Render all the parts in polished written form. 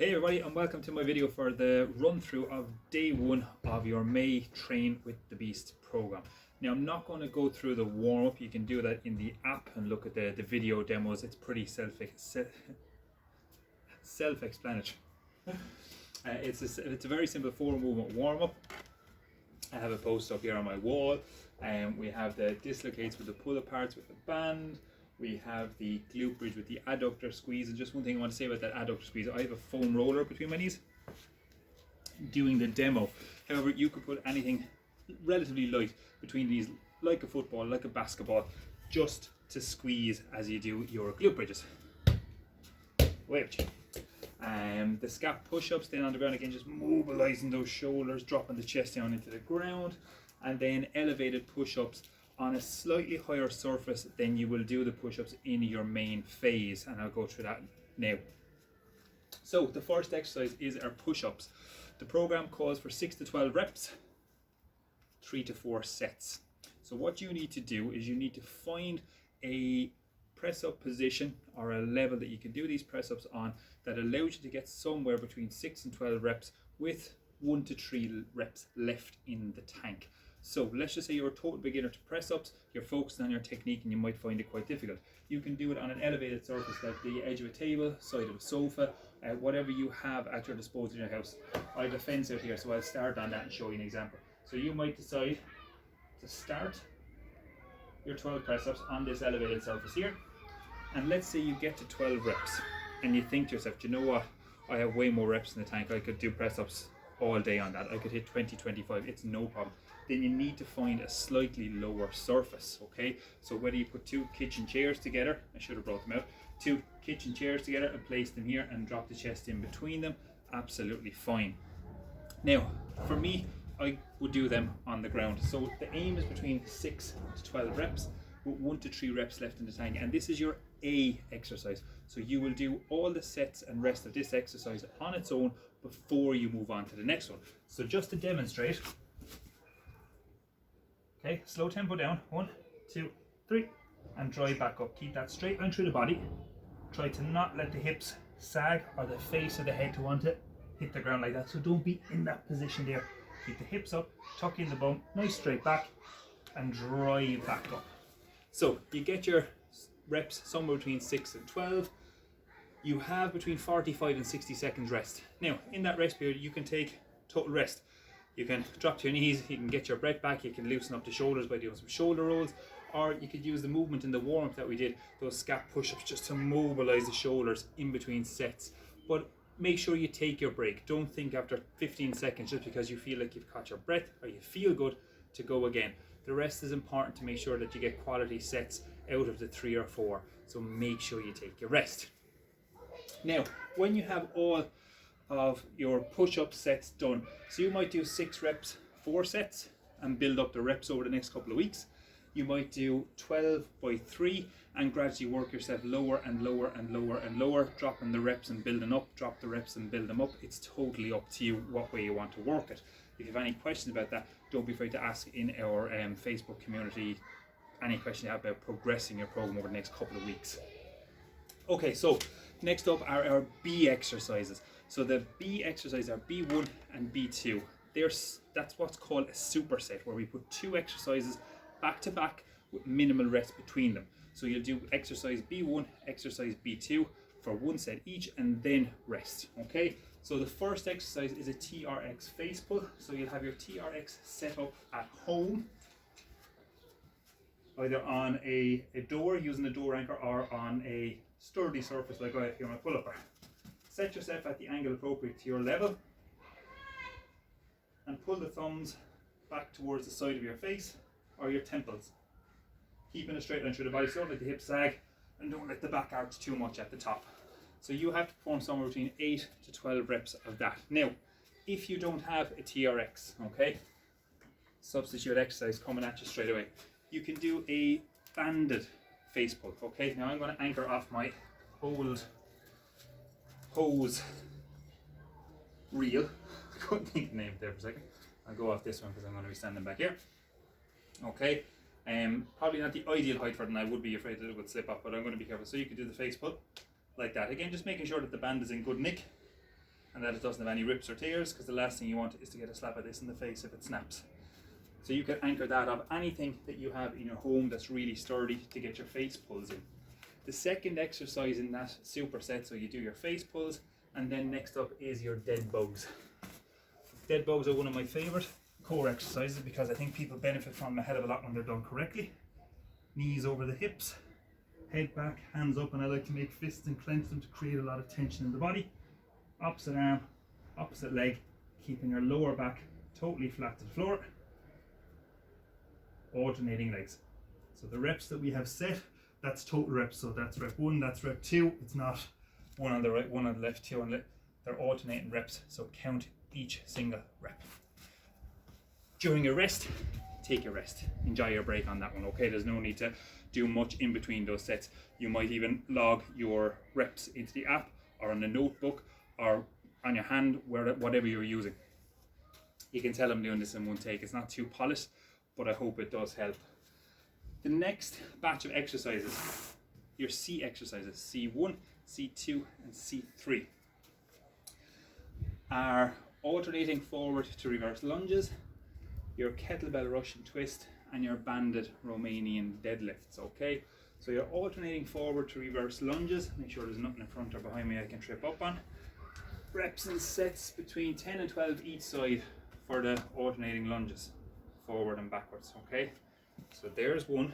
Hey everybody, and welcome to my video for the run through of day one of your May Train with the Beast program. Now I'm not going to go through the warm-up. You can do that in the app and look at the video demos. It's pretty self-explanatory. It's a very simple 4-movement warm-up. I have a post up here on my wall, and we have the dislocates with the pull aparts with the band. We have the glute bridge with the adductor squeeze. And just one thing I want to say about that adductor squeeze, I have a foam roller between my knees doing the demo. However, you could put anything relatively light between these, like a football, like a basketball, just to squeeze as you do your glute bridges. Wait. The scap push-ups then on the ground, again just mobilizing those shoulders, dropping the chest down into the ground, and then elevated push-ups on a slightly higher surface than you will do the push-ups in your main phase, and I'll go through that now. So the first exercise is our push-ups. The program calls for 6 to 12 reps, 3 to 4 sets. So what you need to do is you need to find a press-up position or a level that you can do these press-ups on that allows you to get somewhere between 6 and 12 reps with 1 to 3 reps left in the tank. So let's just say you're a total beginner to press-ups, you're focusing on your technique and you might find it quite difficult. You can do it on an elevated surface like the edge of a table, side of a sofa, whatever you have at your disposal in your house. I have a fence out here, so I'll start on that and show you an example. So you might decide to start your 12 press-ups on this elevated surface here, and let's say you get to 12 reps and you think to yourself, do you know what, I have way more reps in the tank, I could do press-ups all day on that, I could hit 20, 25, it's no problem. Then you need to find a slightly lower surface, okay? So whether you put 2 kitchen chairs together, I should have brought them out, 2 kitchen chairs together and place them here and drop the chest in between them, absolutely fine. Now, for me, I would do them on the ground. So the aim is between 6 to 12 reps with 1 to 3 reps left in the tank, and this is your A exercise. So you will do all the sets and rest of this exercise on its own before you move on to the next one. So just to demonstrate, okay, slow tempo down, 1, 2, 3, and drive back up. Keep that straight line through the body. Try to not let the hips sag or the face of the head to want to hit the ground like that. So don't be in that position there. Keep the hips up, tuck in the bum, nice straight back, and drive back up. So you get your reps somewhere between 6 and 12. You have between 45 and 60 seconds rest. Now, in that rest period, you can take total rest. You can drop to your knees, you can get your breath back, you can loosen up the shoulders by doing some shoulder rolls, or you could use the movement in the warm-up that we did, those scap push-ups, just to mobilize the shoulders in between sets. But make sure you take your break. Don't think after 15 seconds just because you feel like you've caught your breath or you feel good to go again. The rest is important to make sure that you get quality sets out of the 3 or 4. So make sure you take your rest. Now, when you have all of your push-up sets done, so you might do 6 reps, 4 sets, and build up the reps over the next couple of weeks. You might do 12 by 3 and gradually work yourself lower and lower and lower and lower, dropping the reps and building up, drop the reps and build them up. It's totally up to you what way you want to work it. If you have any questions about that, don't be afraid to ask in our Facebook community any question you have about progressing your program over the next couple of weeks. Okay, so next up are our B exercises. So the B exercises are B1 and B2. That's what's called a superset, where we put 2 exercises back to back with minimal rest between them. So you'll do exercise B1, exercise B2 for 1 set each, and then rest. Okay, so the first exercise is a TRX face pull. So you'll have your TRX set up at home, either on a door using a door anchor or on a sturdy surface like I have here on my pull-up bar. Set yourself at the angle appropriate to your level and pull the thumbs back towards the side of your face or your temples. Keeping a straight line through the body, so don't let the hips sag and don't let the back arch too much at the top. So you have to perform somewhere between 8 to 12 reps of that. Now, if you don't have a TRX, okay, substitute exercise coming at you straight away, you can do a banded face pull. Okay, now I'm going to anchor off my old hose reel. I couldn't think of the name there for a second. I'll go off this one because I'm going to be standing back here. Okay, probably not the ideal height for it, and I would be afraid that it would slip up, but I'm going to be careful. So you can do the face pull like that. Again, just making sure that the band is in good nick. and that it doesn't have any rips or tears, because the last thing you want is to get a slap of this in the face if it snaps. So you can anchor that of anything that you have in your home that's really sturdy to get your face pulls in. The second exercise in that superset, so you do your face pulls, and then next up is your dead bugs. Dead bugs are one of my favourite core exercises because I think people benefit from them a hell of a lot when they're done correctly. Knees over the hips, head back, hands up, and I like to make fists and clench them to create a lot of tension in the body. Opposite arm, opposite leg, keeping your lower back totally flat to the floor. Alternating legs. So the reps that we have set, that's total reps. So that's rep 1, that's rep 2. It's not one on the right, one on the left, 2 on the left. They're alternating reps. So count each single rep. During your rest, take your rest. Enjoy your break on that one, okay? There's no need to do much in between those sets. You might even log your reps into the app or on a notebook or on your hand, whatever you're using. You can tell I'm doing this in one take. It's not too polished, but I hope it does help. The next batch of exercises, your C exercises, C1, C2 and C3, are alternating forward to reverse lunges, your kettlebell Russian twist, and your banded Romanian deadlifts, okay? So you're alternating forward to reverse lunges. Make sure there's nothing in front or behind me I can trip up on. Reps and sets between 10 and 12 each side for the alternating lunges, forward and backwards, okay? So there's 1,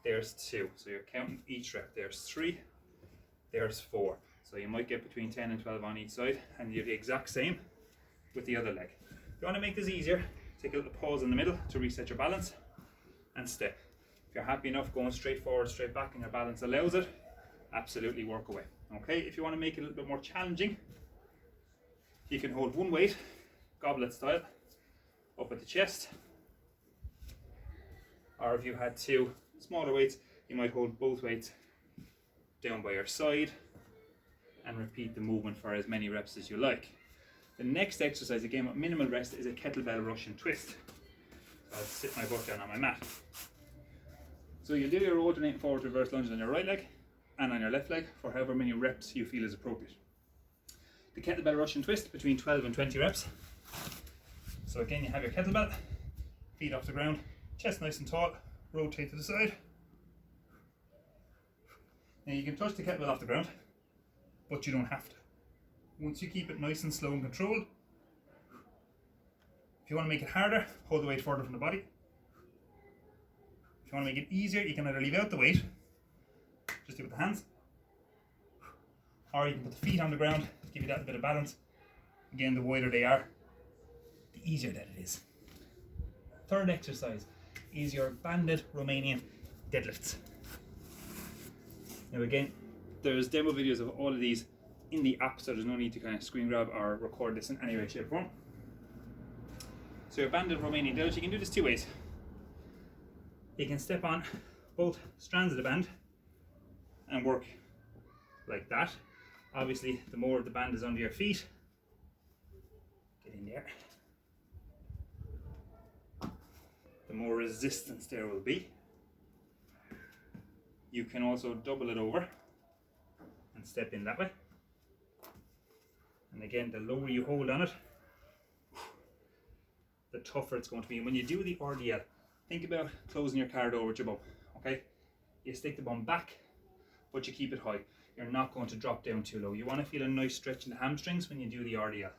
there's 2. So you're counting each rep. There's 3, there's 4. So you might get between 10 and 12 on each side, and you do the exact same with the other leg. If you want to make this easier, take a little pause in the middle to reset your balance and step. If you're happy enough going straight forward, straight back, and your balance allows it, absolutely work away. Okay, if you want to make it a little bit more challenging, you can hold one weight, goblet style, up at the chest. Or if you had 2 smaller weights, you might hold both weights down by your side and repeat the movement for as many reps as you like. The next exercise, again with minimal rest, is a kettlebell Russian twist. So I'll sit my butt down on my mat. So you do your alternating forward reverse lunges on your right leg and on your left leg for however many reps you feel is appropriate. The kettlebell Russian twist, between 12 and 20 reps. So again, you have your kettlebell, feet off the ground, chest nice and tall, rotate to the side. Now you can touch the kettlebell off the ground, but you don't have to. Once you keep it nice and slow and controlled, if you want to make it harder, hold the weight further from the body. If you want to make it easier, you can either leave out the weight, just do it with the hands, or you can put the feet on the ground, give you that bit of balance. Again, the wider they are, the easier that it is. Third exercise is your banded Romanian deadlifts. Now again, there's demo videos of all of these in the app, so there's no need to kind of screen grab or record this in any way, shape or form. So your banded Romanian deadlift, you can do this 2 ways. You can step on both strands of the band and work like that. Obviously, the more the band is under your feet, get in there, the more resistance there will be. You can also double it over and step in that way. And again, the lower you hold on it, the tougher it's going to be. And when you do the RDL, think about closing your car door with your bum, okay? You stick the bum back, but you keep it high. You're not going to drop down too low. You want to feel a nice stretch in the hamstrings when you do the RDL.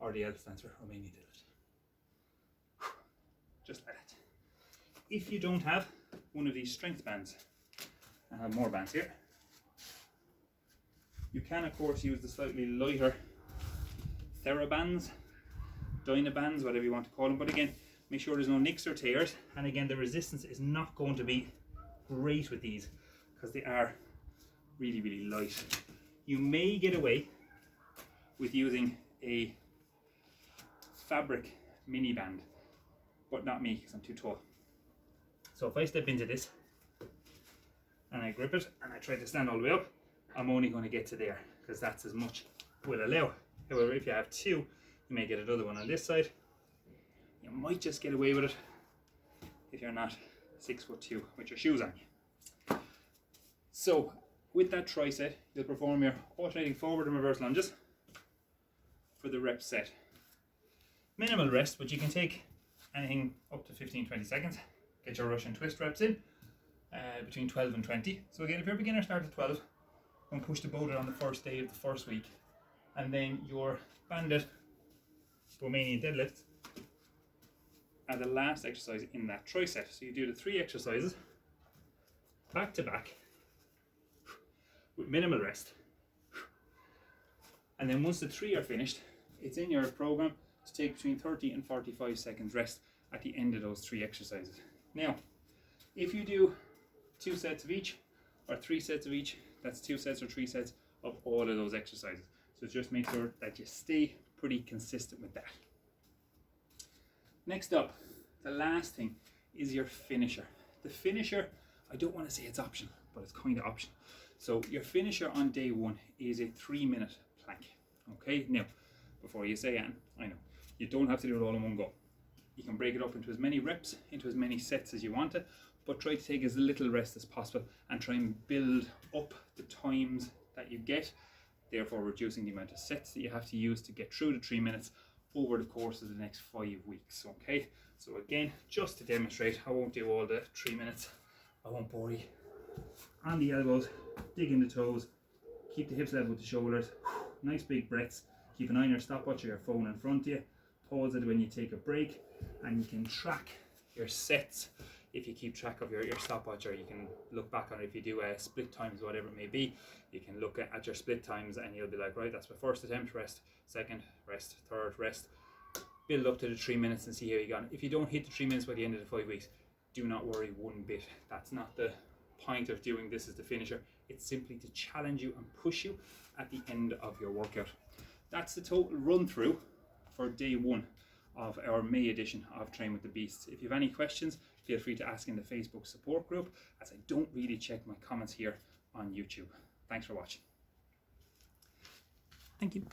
RDL stands for Romanian deadlift. Just like that. If you don't have one of these strength bands, I have more bands here, you can of course use the slightly lighter TheraBands, Dynabands, whatever you want to call them, but again, make sure there's no nicks or tears, and again, the resistance is not going to be great with these because they are really, really light. You may get away with using a fabric mini band, but not me because I'm too tall. So if I step into this and I grip it and I try to stand all the way up, I'm only going to get to there because that's as much will allow. However, if you have 2, you may get another one on this side. You might just get away with it if you're not 6'2" with your shoes on you. So With that tricep, you'll perform your alternating forward and reverse lunges for the rep set. Minimal rest, but you can take anything up to 15-20 seconds. Get your Russian twist reps in between 12 and 20. So again, if you're a beginner, start at 12 and push the boulder on the first day of the first week. And then your banded Romanian deadlifts are the last exercise in that tricep. So you do the 3 exercises back to back with minimal rest. And then once the 3 are finished, it's in your program to take between 30 and 45 seconds rest at the end of those 3 exercises. Now, if you do 2 sets of each or 3 sets of each, that's 2 sets or 3 sets of all of those exercises. So just make sure that you stay pretty consistent with that. Next up, the last thing is your finisher. The finisher, I don't want to say it's optional, but it's kind of optional. So your finisher on day 1 is a 3-minute plank. Okay, now, before you say, Anne, I know, you don't have to do it all in one go. You can break it up into as many reps, into as many sets as you want it, but try to take as little rest as possible and try and build up the times that you get, therefore reducing the amount of sets that you have to use to get through the 3 minutes over the course of the next 5 weeks. Okay, so again, just to demonstrate, I won't do all the 3 minutes, I won't bore you. On the elbows, dig in the toes, keep the hips level with the shoulders, nice big breaths, keep an eye on your stopwatch or your phone in front of you, pause it when you take a break, and you can track your sets if you keep track of your stopwatch, or you can look back on it if you do split times, whatever it may be. You can look at your split times and you'll be like, right, that's my first attempt, rest, second, rest, third, rest. Build up to the 3 minutes and see how you go. If you don't hit the 3 minutes by the end of the 5 weeks, do not worry one bit. That's not the point of doing this as the finisher. It's simply to challenge you and push you at the end of your workout. That's the total run through for day 1 of our May edition of Train with the Beasts. If you have any questions, feel free to ask in the Facebook support group, as I don't really check my comments here on YouTube. Thanks for watching. Thank you.